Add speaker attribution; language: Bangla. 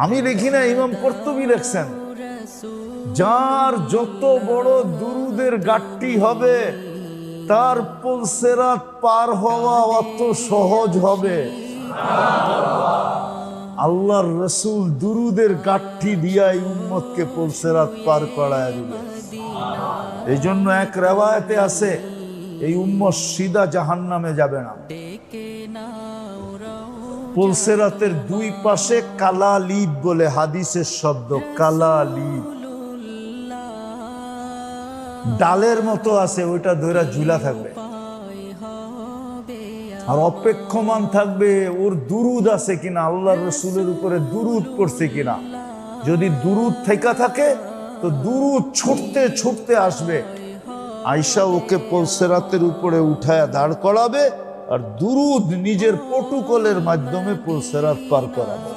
Speaker 1: আমি লিখি না, ইমাম কুরতুবী লিখছেন, যার যত বড় দুরুদের গাট্টি হবে তার পুলসিরাত পার হওয়া অত সহজ হবে। আল্লাহর রাসূল দুরুদের গাট্টি দিয়া উম্মতকে পুলসিরাত পার করায় দিবে। এই জন্য এক রিওয়ায়াতে আছে, এই উম্মত সিধা জাহান্নামে যাবে না। পুলসিরাতের দুই পাশে কালালিব বলে হাদিসের শব্দ, কালালিব ডালের মতো আছে, ওইটা ধইরা ঝুলা থাকবে আর অপেক্ষমান থাকবে ওর দুরুদ আছে কিনা, আল্লাহর রাসূলের উপরে দুরুদ পড়ছে কিনা। যদি দুরুদ থেকে থাকে তো দুরুদ ছুটতে ছুটতে আসবে, আয়েশা ওকে পুলসিরাতের উপরে উঠায় দাঁড় করাবে আর দুরুদ নিজের প্রটোকলের মাধ্যমে পুলসিরাত পার করাবে।